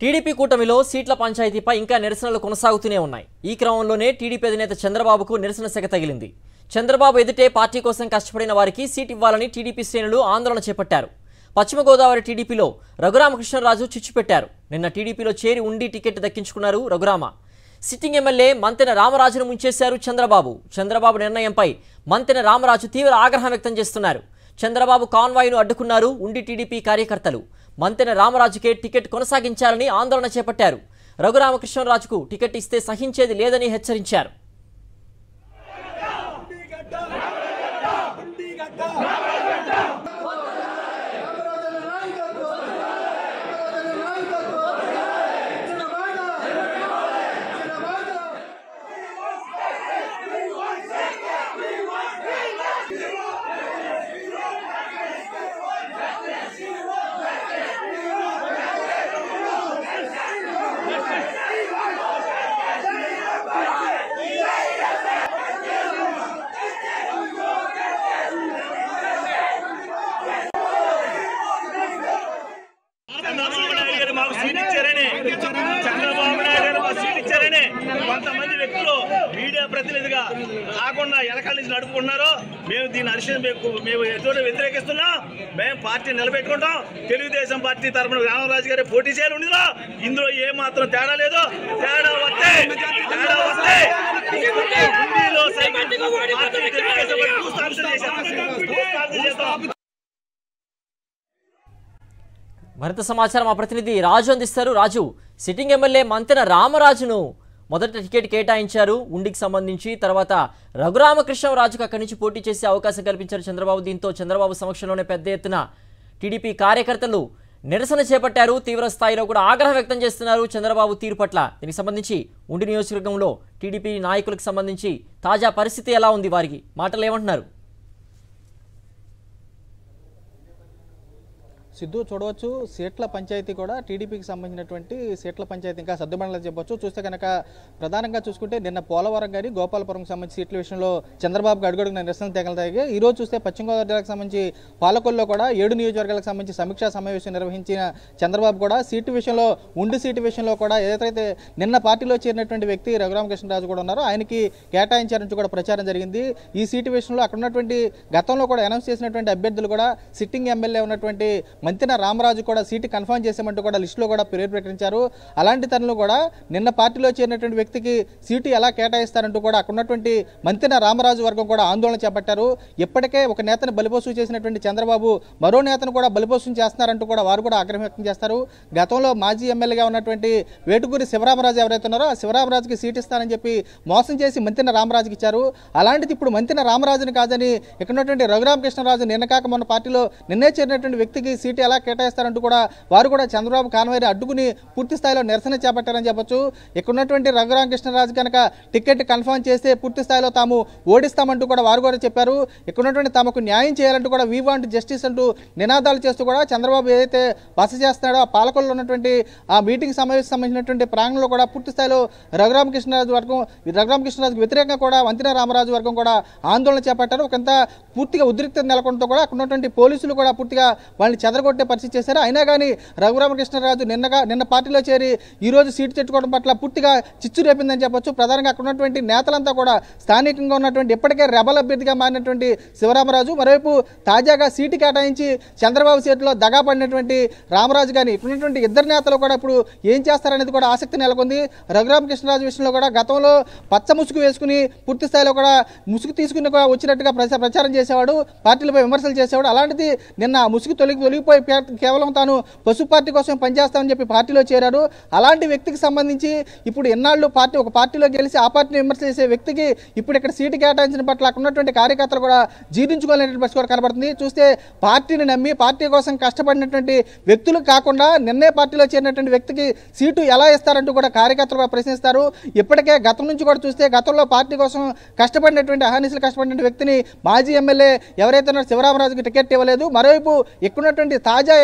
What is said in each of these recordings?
TDP కూటమిలో సీట్ల పంచాయతీపై ఇంకా నిరసనలు కొనసాగుతూనే ఉన్నాయి. ఈ క్రమంలోనే టీడీపీ అధినేత చంద్రబాబుకు నిరసన సెగ తగిలింది. చంద్రబాబు ఎదుటే పార్టీ కోసం కష్టపడిన వారికి సీట్ ఇవ్వాలని టీడీపీ శ్రేణులు ఆందోళన చేపట్టారు. పశ్చిమ గోదావరి టీడీపీలో రఘురామకృష్ణరాజు చిచ్చుపెట్టారు. నిన్న టీడీపీలో చేరి ఉండి టికెట్ దక్కించుకున్నారు రఘురామ. సిట్టింగ్ ఎమ్మెల్యే మంతెన రామరాజును ముంచేశారు చంద్రబాబు. చంద్రబాబు నిర్ణయంపై మంతెన రామరాజు తీవ్ర ఆగ్రహం వ్యక్తం చేస్తున్నారు. చంద్రబాబు కాన్వాయ్ను అడ్డుకున్నారు ఉండి టీడీపీ కార్యకర్తలు. మంతెన రామరాజుకే టికెట్ కొనసాగించాలని ఆందోళన చేపట్టారు. రఘురామకృష్ణరాజుకు టికెట్ ఇస్తే సహించేది లేదని హెచ్చరించారు. చంద్రబాబు నాయుడు గారు సీట్ ఇచ్చారని కొంతమంది వ్యక్తులు మీడియా ప్రతినిధిగా కాకుండా ఎలకల నుంచి నడుపుకుంటున్నారు. మేము దీని హర్షం మేము ఎదురు వ్యతిరేకిస్తున్నాం. మేము పార్టీ నిలబెట్టుకుంటాం. తెలుగుదేశం పార్టీ తరఫున రామరాజు గారే పోటీ చేయాలి. ఇందులో ఏ మాత్రం తేడా లేదు. తేడా వస్తే మరింత సమాచారం మా ప్రతినిధి రాజు అందిస్తారు. రాజు, సిట్టింగ్ ఎమ్మెల్యే మంతెన రామరాజును మొదట టికెట్ కేటాయించారు ఉండికి సంబంధించి. తర్వాత రఘురామకృష్ణరాజుకు అక్కడి నుంచి పోటీ చేసే అవకాశం కల్పించారు చంద్రబాబు. దీంతో చంద్రబాబు సమక్షంలోనే పెద్ద ఎత్తున టీడీపీ కార్యకర్తలు నిరసన చేపట్టారు. తీవ్ర స్థాయిలో కూడా ఆగ్రహం వ్యక్తం చేస్తున్నారు చంద్రబాబు తీరు పట్ల. దీనికి సంబంధించి ఉండి నియోజకవర్గంలో టీడీపీ నాయకులకు సంబంధించి తాజా పరిస్థితి ఎలా ఉంది, వారికి మాటలు ఏమంటున్నారు? సిద్ధు, చూడవచ్చు సీట్ల పంచాయతీ కూడా టీడీపీకి సంబంధించినటువంటి సీట్ల పంచాయతీ ఇంకా సర్దుమణిలో చెప్పొచ్చు. చూస్తే కనుక ప్రధానంగా చూసుకుంటే నిన్న పోలవరం కానీ గోపాలపురంకి సంబంధించి సీట్ల విషయంలో చంద్రబాబుకి అడుగడుగున నిరసనలు తెగలతాయి. ఈ రోజు చూస్తే పశ్చిమ గోదావరి జిల్లాకు సంబంధించి పాలకొల్లో కూడా 7 నియోజకవర్గాలకు సంబంధించి సమీక్షా సమావేశం నిర్వహించిన చంద్రబాబు కూడా సీటు విషయంలో సీటు విషయంలో కూడా ఏదైతే నిన్న పార్టీలో చేరినటువంటి వ్యక్తి రఘురామకృష్ణరాజు కూడా ఉన్నారో ఆయనకి కేటాయించారంటూ కూడా ప్రచారం జరిగింది. ఈ సీటు విషయంలో అక్కడ ఉన్నటువంటి గతంలో కూడా అనౌన్స్ చేసినటువంటి అభ్యర్థులు కూడా సిట్టింగ్ ఎమ్మెల్యే ఉన్నటువంటి మంతెన రామరాజు కూడా సీటు కన్ఫర్మ్ చేసామంటూ కూడా లిస్టులో కూడా పేరు ప్రకటించారు. అలాంటి తరుణంలో కూడా నిన్న పార్టీలో చేరినటువంటి వ్యక్తికి సీటు ఎలా కేటాయిస్తారంటూ కూడా అక్కడ ఉన్నటువంటి మంతెన రామరాజు వర్గం కూడా ఆందోళన చేపట్టారు. ఇప్పటికే ఒక నేతను బలిపోసు చేసినటువంటి చంద్రబాబు మరో నేతను కూడా బలిపోసం చేస్తున్నారంటూ కూడా వారు కూడా ఆగ్రహం వ్యక్తం చేస్తారు. గతంలో మాజీ ఎమ్మెల్యేగా ఉన్నటువంటి వేటుకూరి శివరామరాజు ఎవరైతే ఉన్నారో ఆ శివరామరాజుకి సీటు ఇస్తానని చెప్పి మోసం చేసి మంతెన రామరాజుకి ఇచ్చారు. అలాంటిది ఇప్పుడు మంతెన రామరాజుని కాదని ఇక్కడ ఉన్నటువంటి రఘురామకృష్ణరాజు నిన్న కాక మొన్న పార్టీలో నిన్నే చేరినటువంటి వ్యక్తికి సీటు ఎలా కేటాయిస్తారంటూ కూడా వారు కూడా చంద్రబాబు కాన్వాయ్ని అడ్డుకుని పూర్తి స్థాయిలో నిరసన చేపట్టారని చెప్పొచ్చు. ఇక్కడ ఉన్నటువంటి రఘురామకృష్ణరాజు కనుక టికెట్ కన్ఫర్మ్ చేస్తే పూర్తి స్థాయిలో తాము ఓడిస్తామంటూ కూడా వారు కూడా చెప్పారు. ఇక్కడ ఉన్నటువంటి తమకు న్యాయం చేయాలంటూ కూడా వీ వాంట్ జస్టిస్ అంటూ నినాదాలు చేస్తూ కూడా చంద్రబాబు ఏదైతే బస చేస్తున్నాడో ఆ పాలకొల్లో ఉన్నటువంటి ఆ మీటింగ్ సమావేశం సంబంధించినటువంటి ప్రాంగణంలో కూడా పూర్తి స్థాయిలో రఘురామకృష్ణరాజుకు వ్యతిరేకంగా కూడా మంతెన రామరాజు వర్గం కూడా ఆందోళన చేపట్టారు. ఒకంత పూర్తిగా ఉద్రిక్తత నెలకొనడంతో కూడా అక్కడ ఉన్నటువంటి పోలీసులు కూడా పూర్తిగా వాళ్ళని చెదరగొట్టే పరిస్థితి చేశారు. అయినా కానీ రఘురామకృష్ణరాజు నిన్న పార్టీలో చేరి ఈ రోజు సీటు తెచ్చుకోవడం పట్ల పూర్తిగా చిచ్చు రేపిందని చెప్పొచ్చు. ప్రధానంగా అక్కడ ఉన్నటువంటి నేతలంతా కూడా స్థానికంగా ఉన్నటువంటి ఇప్పటికే రెబల్ అభ్యర్థిగా మారినటువంటి శివరామరాజు, మరోవైపు తాజాగా సీటు కేటాయించి చంద్రబాబు సీటులో దగా పడినటువంటి రామరాజు కానీ ఇక్కడ ఉన్నటువంటి ఇద్దరు నేతలు కూడా ఇప్పుడు ఏం చేస్తారనేది కూడా ఆసక్తి నెలకొంది. రఘురామకృష్ణరాజు విషయంలో కూడా గతంలో పచ్చ ముసుగు వేసుకుని పూర్తి స్థాయిలో కూడా ముసుగు తీసుకుని వచ్చినట్టుగా ప్రచారం చేసేవాడు, పార్టీలపై విమర్శలు చేసేవాడు. అలాంటిది నిన్న ముసుగు తొలగిపోయి కేవలం తాను పసుపు పార్టీ కోసం పనిచేస్తామని చెప్పి పార్టీలో చేరారు. అలాంటి వ్యక్తికి సంబంధించి ఇప్పుడు ఎన్నాళ్ళు ఒక పార్టీలో గెలిచి ఆ పార్టీని విమర్శ చేసే వ్యక్తికి ఇప్పుడు ఇక్కడ సీటు కేటాయించిన పట్ల అక్కడ ఉన్నటువంటి కార్యకర్తలు కూడా జీర్ణించుకోలేనటువంటి పరిస్థితి కూడా కనబడుతుంది. చూస్తే పార్టీని నమ్మి పార్టీ కోసం కష్టపడినటువంటి వ్యక్తులు కాకుండా నిన్నే పార్టీలో చేరినటువంటి వ్యక్తికి సీటు ఎలా ఇస్తారంటూ కూడా కార్యకర్తలు కూడా ప్రశ్నిస్తారు. ఇప్పటికే గతం నుంచి కూడా చూస్తే గతంలో పార్టీ కోసం కష్టపడినటువంటి అహర్నిశలు కష్టపడిన వ్యక్తిని మాజీ ఎమ్మెల్యే ఎవరైతే ఉన్నారో శివరామరాజుకి టికెట్ ఇవ్వలేదు. మరోవైపు ఎక్కున్నటువంటి తాజా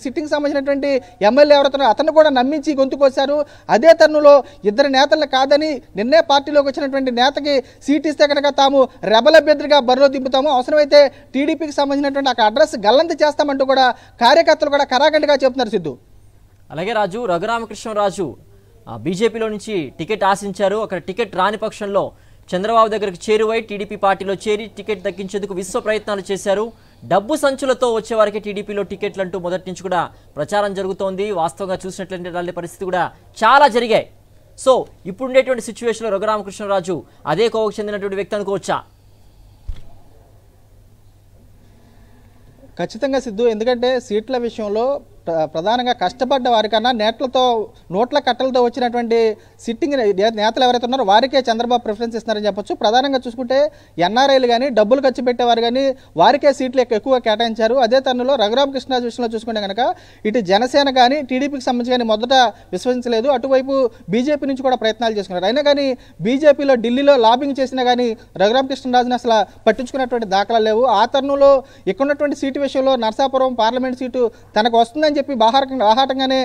సిట్టింగ్ సంబంధించినటువంటి ఎమ్మెల్యే ఎవరైతే అతను కూడా నమ్మించి గొంతుకొచ్చారు. అదే తరుణంలో ఇద్దరు నేతలు కాదని నిన్నే పార్టీలోకి వచ్చినటువంటి నేతకి సీట్ ఇస్తే కనుక తాము రెబల్ అభ్యర్థిగా బరిలో దింపుతాము, అవసరమైతే టీడీపీకి సంబంధించినటువంటి అక్కడ అడ్రస్ గల్లంత చేస్తామంటూ కూడా కార్యకర్తలు కూడా కరాఖండిగా చెప్తున్నారు. సిద్ధు, అలాగే రాజు, రఘురామకృష్ణరాజు బీజేపీలో నుంచి టికెట్ ఆశించారు. అక్కడ టికెట్ రాని పక్షంలో చంద్రబాబు దగ్గరికి చేరువై టీడీపీ పార్టీలో చేరి టికెట్ దక్కించేందుకు విశ్వ ప్రయత్నాలు చేశారు. డబ్బు సంచులతో వచ్చేవారికి టీడీపీలో టికెట్లు అంటూ మొదటి నుంచి కూడా ప్రచారం జరుగుతోంది. వాస్తవంగా చూసినట్లయితే అలాంటి పరిస్థితి కూడా చాలా జరిగాయి. సో ఇప్పుడు ఉండేటువంటి సిచ్యువేషన్లో రఘురామకృష్ణరాజు అదే కోవకు చెందినటువంటి వ్యక్తి అనుకోవచ్చా? ఖచ్చితంగా సిద్ధు, ఎందుకంటే సీట్ల విషయంలో ప్రధానంగా కష్టపడ్డ వారికన్నా నోట్ల కట్టలతో వచ్చినటువంటి సిట్టింగ్ నేతలు ఎవరైతే ఉన్నారో వారికే చంద్రబాబు ప్రిఫరెన్స్ ఇస్తున్నారని చెప్పొచ్చు. ప్రధానంగా చూసుకుంటే ఎన్ఆర్ఐలు కానీ డబ్బులు ఖర్చు పెట్టేవారు కానీ వారికే సీట్లు ఎక్కువ కేటాయించారు. అదే తరుణంలో రఘురామకృష్ణరాజు విషయంలో చూసుకుంటే కనుక ఇటు జనసేన కానీ టీడీపీకి సంబంధించి కానీ మొదట విశ్వసించలేదు. అటువైపు బీజేపీ నుంచి కూడా ప్రయత్నాలు చేసుకున్నారు. అయినా కానీ బీజేపీలో ఢిల్లీలో లాబింగ్ చేసినా కానీ రఘురామకృష్ణరాజుని అసలు పట్టించుకున్నటువంటి దాఖలాలు లేవు. ఆ తరుణంలో ఎక్కున్నటువంటి సీటు విషయంలో నరసాపురం పార్లమెంట్ సీటు తనకు వస్తుందని చెప్పి బాహాటంగానే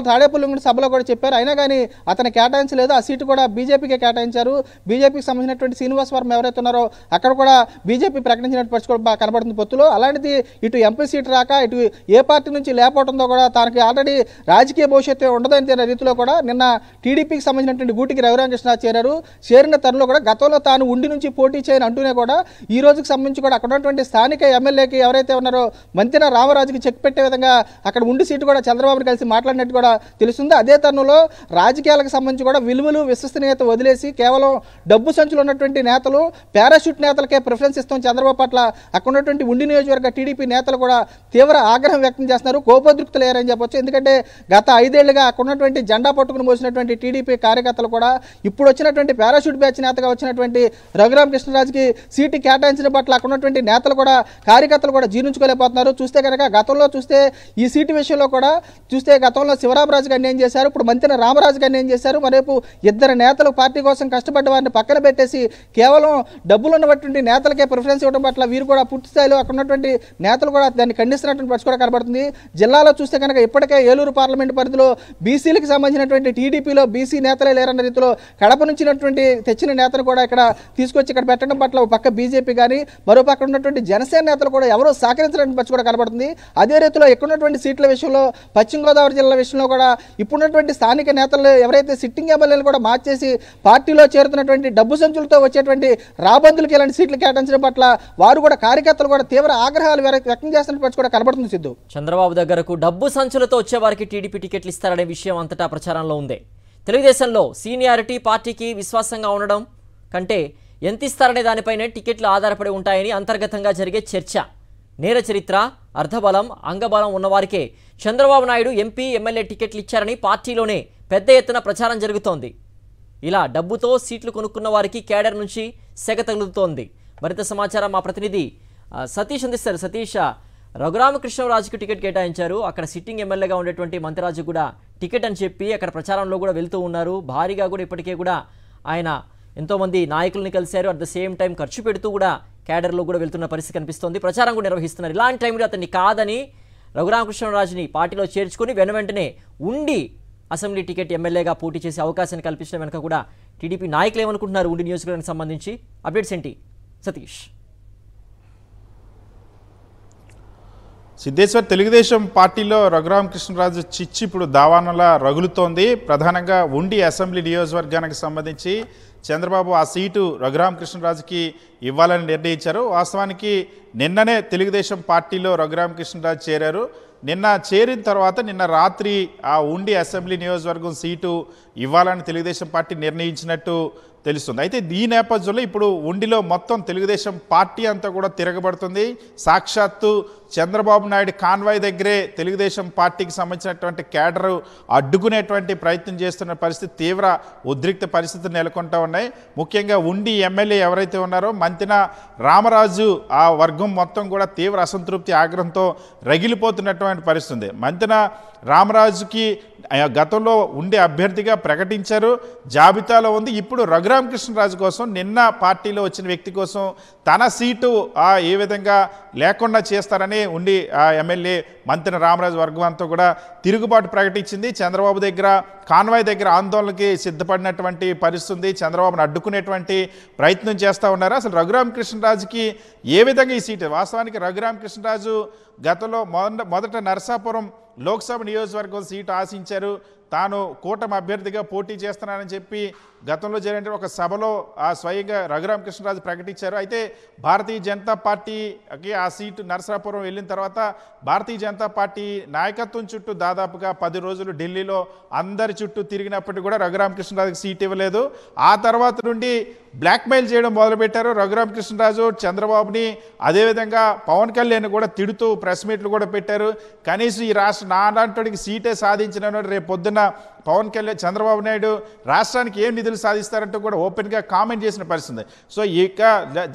తాడేపల్లి సభలో కూడా చెప్పారు. అయినా కానీ అతను కేటాయించలేదు. ఆ సీటు కూడా బీజేపీకే కేటాయించారు. బీజేపీకి సంబంధించినటువంటి శ్రీనివాస్ వర్మ ఎవరైతే ఉన్నారో అక్కడ కూడా బీజేపీ ప్రకటించినట్టు పరిస్థితి కూడా కనబడుతుంది పొత్తులో. అలాంటిది ఇటు ఎంపీ సీటు రాక ఇటు ఏ పార్టీ నుంచి లేకపోవడంతో కూడా తనకి ఆల్రెడీ రాజకీయ భవిష్యత్తు ఉండదని రీతిలో కూడా నిన్న టీడీపీకి సంబంధించినటువంటి గూటికి రఘురామకృష్ణ చేరారు. చేరిన తరుణంలో కూడా గతంలో తాను ఉండి నుంచి పోటీ చేయని అంటూనే కూడా ఈ రోజుకి సంబంధించి కూడా అక్కడ ఉన్నటువంటి స్థానిక ఎమ్మెల్యేకి ఎవరైతే ఉన్నారో మంతెన రామరాజుకి చెక్ పెట్టే విధంగా అక్కడ ఉండి సీటు కూడా చంద్రబాబుని కలిసి మాట్లాడినట్టు కూడా తెలుస్తుంది. అదే తరుణంలో రాజకీయాలకు సంబంధించి కూడా విలువలు విశ్వసనీయత వదిలేసి కేవలం డబ్బు సంచులు ఉన్నటువంటి నేతలు పారాషూట్ నేతలకే ప్రిఫరెన్స్ ఇస్తాం చంద్రబాబు పట్ల అక్కడ ఉన్నటువంటి ఉండి నియోజకవర్గ టీడీపీ నేతలు కూడా తీవ్ర ఆగ్రహం వ్యక్తం చేస్తున్నారు. కోపోద్రిక్తులయ్యారని చెప్పొచ్చు. ఎందుకంటే గత 5 ఏళ్లుగా అక్కడ ఉన్నటువంటి జెండా పట్టుకుని మోసినటువంటి టీడీపీ కార్యకర్తలు కూడా ఇప్పుడు వచ్చినటువంటి పారాషూట్ బ్యాచ్ నేతగా వచ్చినటువంటి రఘురామకృష్ణరాజుకి సీటు కేటాయించిన పట్ల అక్కడ ఉన్నటువంటి నేతలు కూడా కార్యకర్తలు కూడా జీర్ణించుకోలేకపోతున్నారు. చూస్తే కనుక గతంలో చూస్తే ఈ సీటు విషయంలో కూడా చూస్తే గతంలో శివరామరాజు గారిని ఏం చేశారు, ఇప్పుడు మంతెన రామరాజు గారిని ఏం చేశారు. మరేపు ఇద్దరు నేతలు పార్టీ కోసం కష్టపడ్డ వారిని పక్కన పెట్టేసి కేవలం డబ్బులు ఉన్నటువంటి నేతలకే ప్రిఫరెన్స్ ఇవ్వడం పట్ల వీరు కూడా పూర్తి స్థాయిలో అక్కడ ఉన్నటువంటి నేతలు కూడా దాన్ని ఖండిస్తున్నటువంటి పరిస్థితి కూడా కనబడుతుంది. జిల్లాలో చూస్తే కనుక ఇప్పటికే ఏలూరు పార్లమెంటు పరిధిలో బీసీలకు సంబంధించినటువంటి టీడీపీలో బీసీ నేతలే లేరన్న రీతిలో కడప నుంచి తెచ్చిన నేతలు కూడా ఇక్కడ తీసుకొచ్చి ఇక్కడ పెట్టడం పట్ల ఒక పక్క బీజేపీ కానీ మరో పక్క ఉన్నటువంటి జనసేన నేతలు కూడా ఎవరో సహకరించడానికి పరిస్థితి కూడా కనబడుతుంది. అదే రీతిలో ఎక్కున్నటువంటి సీట్ల విషయంలో పశ్చిమ గోదావరి జిల్లా విషయంలో కూడా ఇప్పుడున్నటువంటి స్థానిక నేతలు ఎవరైతే సిట్టింగ్ ఎమ్మెల్యేలు కూడా మార్చేసి పార్టీలో చేరుతున్నటువంటి డబ్బు సంచులతో వచ్చేటువంటి రాబందులకు ఇలాంటి సీట్లు కేటాయించడం పట్ల వారు కూడా కార్యకర్తలు కూడా తీవ్ర ఆగ్రహాలు వ్యక్తం చేస్తున్నట్టు కూడా కనబడుతుంది. సిద్ధు, చంద్రబాబు దగ్గరకు డబ్బు సంచులతో వచ్చే వారికి టీడీపీ టికెట్లు ఇస్తారనే విషయం అంతటా ప్రచారంలో ఉంది. తెలుగుదేశంలో సీనియారిటీ పార్టీకి విశ్వాసంగా ఉండడం కంటే ఎంత ఇస్తారనే దానిపైనే టికెట్లు ఆధారపడి ఉంటాయని అంతర్గతంగా జరిగే చర్చ. నేర చరిత్ర, అర్ధబలం, అంగబలం ఉన్నవారికే చంద్రబాబు నాయుడు ఎంపీ ఎమ్మెల్యే టికెట్లు ఇచ్చారని పార్టీలోనే పెద్ద ఎత్తున ప్రచారం జరుగుతోంది. ఇలా డబ్బుతో సీట్లు కొనుక్కున్న వారికి కేడర్ నుంచి సెగ తగులుతోంది. మరింత సమాచారం మా ప్రతినిధి సతీష్ అందిస్తారు. సతీష్, రఘురామకృష్ణరాజుకి టికెట్ కేటాయించారు. అక్కడ సిట్టింగ్ ఎమ్మెల్యేగా ఉండేటువంటి మంత్రాజు కూడా టికెట్ అని చెప్పి అక్కడ ప్రచారంలో కూడా వెళ్తూ ఉన్నారు. భారీగా కూడా ఇప్పటికే కూడా ఆయన ఎంతోమంది నాయకుల్ని కలిశారు. అట్ ద సేమ్ టైం ఖర్చు పెడుతూ కూడా క్యాడర్లో కూడా వెళ్తున్న పరిస్థితి కనిపిస్తోంది. ప్రచారం కూడా నిర్వహిస్తున్నారు. ఇలాంటి టైంలో అతన్ని కాదని రఘురామకృష్ణరాజుని పార్టీలో చేర్చుకుని వెంటనే ఉండి అసెంబ్లీ టికెట్ ఎమ్మెల్యేగా పోటీ చేసే అవకాశాన్ని కల్పించడం వెనుక కూడా టీడీపీ నాయకులు ఏమనుకుంటున్నారు ఉండి నియోజకవర్గానికి సంబంధించి అప్డేట్స్ ఏంటి సతీష్? సిద్ధేశ్వర్, తెలుగుదేశం పార్టీలో రఘురామకృష్ణరాజు చిచ్చు ఇప్పుడు దావానలా రగులుతోంది. ప్రధానంగా ఉండి అసెంబ్లీ నియోజకవర్గానికి సంబంధించి చంద్రబాబు ఆ సీటు రఘురామకృష్ణరాజుకి ఇవ్వాలని నిర్ణయించారు. వాస్తవానికి నిన్ననే తెలుగుదేశం పార్టీలో రఘురామకృష్ణరాజు చేరారు. నిన్న చేరిన తర్వాత నిన్న రాత్రి ఆ ఉండి అసెంబ్లీ నియోజకవర్గం సీటు ఇవ్వాలని తెలుగుదేశం పార్టీ నిర్ణయించినట్టు తెలుస్తుంది. అయితే ఈ నేపథ్యంలో ఇప్పుడు ఉండిలో మొత్తం తెలుగుదేశం పార్టీ అంతా కూడా తిరగబడుతుంది. సాక్షాత్తు చంద్రబాబు నాయుడు కాన్వాయ్ దగ్గరే తెలుగుదేశం పార్టీకి సంబంధించినటువంటి క్యాడరు అడ్డుకునేటువంటి ప్రయత్నం చేస్తున్న పరిస్థితి, తీవ్ర ఉద్రిక్త పరిస్థితులు నెలకొంటూ ఉన్నాయి. ముఖ్యంగా ఉండి ఎమ్మెల్యే ఎవరైతే ఉన్నారో మంతెన రామరాజు, ఆ వర్గం మొత్తం కూడా తీవ్ర అసంతృప్తి ఆగ్రహంతో రగిలిపోతున్నటువంటి పరిస్థితి. మంతెన రామరాజుకి గతంలో ఉండే అభ్యర్థిగా ప్రకటించారు, జాబితాలో ఉంది. ఇప్పుడు రఘురామకృష్ణరాజు కోసం నిన్న పార్టీలో వచ్చిన వ్యక్తి కోసం తన సీటు ఏ విధంగా లేకుండా చేస్తారని ఉండి ఆ ఎమ్మెల్యే మంతెన రామరాజు వర్గం అంతా కూడా తిరుగుబాటు ప్రకటించింది. చంద్రబాబు దగ్గర కాన్వాయ్ దగ్గర ఆందోళనకి సిద్ధపడినటువంటి పరిస్థితి, చంద్రబాబును అడ్డుకునేటువంటి ప్రయత్నం చేస్తూ ఉన్నారు. అసలు రఘురామకృష్ణరాజుకి ఏ విధంగా ఈ సీటు, వాస్తవానికి రఘురామకృష్ణరాజు గతంలో మొదట నరసాపురం లోక్సభ నియోజకవర్గం సీటు ఆశించారు. తాను కూటమి అభ్యర్థిగా పోటీ చేస్తున్నానని చెప్పి గతంలో జరిగిన ఒక సభలో స్వయంగా రఘురామకృష్ణరాజు ప్రకటించారు. అయితే భారతీయ జనతా పార్టీకి ఆ సీటు నరసాపురం వెళ్ళిన తర్వాత భారతీయ జనతా పార్టీ నాయకత్వం చుట్టూ దాదాపుగా 10 రోజులు ఢిల్లీలో అందరి చుట్టూ తిరిగినప్పటికీ కూడా రఘురామకృష్ణరాజుకి సీట్ ఇవ్వలేదు. ఆ తర్వాత నుండి బ్లాక్మెయిల్ చేయడం మొదలుపెట్టారు. రఘురామకృష్ణరాజు చంద్రబాబుని, అదేవిధంగా పవన్ కళ్యాణ్ కూడా తిడుతూ ప్రెస్ మీట్లు కూడా పెట్టారు. కనీసం ఈ రాష్ట్ర నాలాంటికి సీటే సాధించిన రేపు పొద్దున్న పవన్ కళ్యాణ్, చంద్రబాబు నాయుడు రాష్ట్రానికి ఏం నిధులు సాధిస్తారంటూ కూడా ఓపెన్గా కామెంట్ చేసిన పరిస్థితి. సో ఇక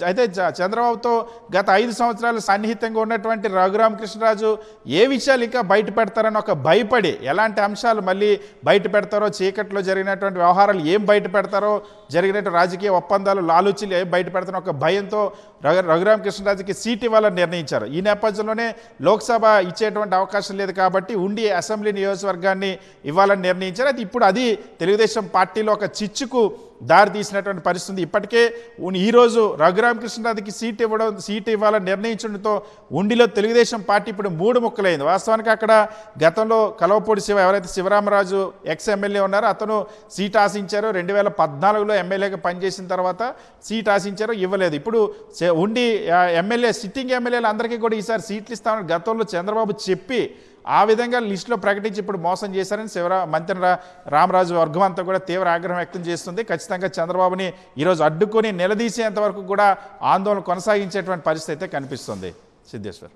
అయితే చంద్రబాబుతో గత 5 సంవత్సరాలు సన్నిహితంగా ఉన్నటువంటి రఘురామకృష్ణరాజు ఏ విషయాలు ఇంకా బయట పెడతారని ఒక భయపడి, ఎలాంటి అంశాలు మళ్ళీ బయట పెడతారో, చీకట్లో జరిగినటువంటి వ్యవహారాలు ఏం బయట పెడతారో, జరిగినటువంటి రాజకీయ ఒప్పందాలు, లాలూచీలు ఏం బయట పెడతారో ఒక భయంతో రఘురామకృష్ణరాజుకి సీట్ ఇవ్వాలని నిర్ణయించారు. ఈ నేపథ్యంలోనే లోక్సభ ఇచ్చేటువంటి అవకాశం లేదు కాబట్టి ఉండి అసెంబ్లీ నియోజకవర్గాన్ని ఇవ్వాలని నిర్ణయించారు. అయితే ఇప్పుడు అది తెలుగుదేశం పార్టీలో ఒక చిచ్చుకు దారి తీసినటువంటి పరిస్థితి. ఇప్పటికే ఈరోజు రఘురామకృష్ణరాజుకి సీటు ఇవ్వాలని నిర్ణయించడంతో ఉండిలో తెలుగుదేశం పార్టీ ఇప్పుడు 3 ముక్కలైంది. వాస్తవానికి అక్కడ గతంలో కలవపూడి శివ, ఎవరైతే శివరామరాజు ఎక్స్ ఎమ్మెల్యే ఉన్నారో అతను సీట్ ఆశించారు. 2014లో ఎమ్మెల్యేగా పనిచేసిన తర్వాత సీట్ ఆశించారు, ఇవ్వలేదు. ఇప్పుడు ఉండి ఎమ్మెల్యే, సిట్టింగ్ ఎమ్మెల్యేలు అందరికీ కూడా ఈసారి సీట్లు ఇస్తామని గతంలో చంద్రబాబు చెప్పి ఆ విధంగా లిస్టులో ప్రకటించి ఇప్పుడు మోసం చేశారని మంత్రి రామరాజు వర్గం అంతా కూడా తీవ్ర ఆగ్రహం వ్యక్తం చేస్తుంది. ఖచ్చితంగా చంద్రబాబుని ఈరోజు అడ్డుకొని నిలదీసేంత వరకు కూడా ఆందోళన కొనసాగించేటువంటి పరిస్థితి అయితే కనిపిస్తుంది. సిద్ధేశ్వర్.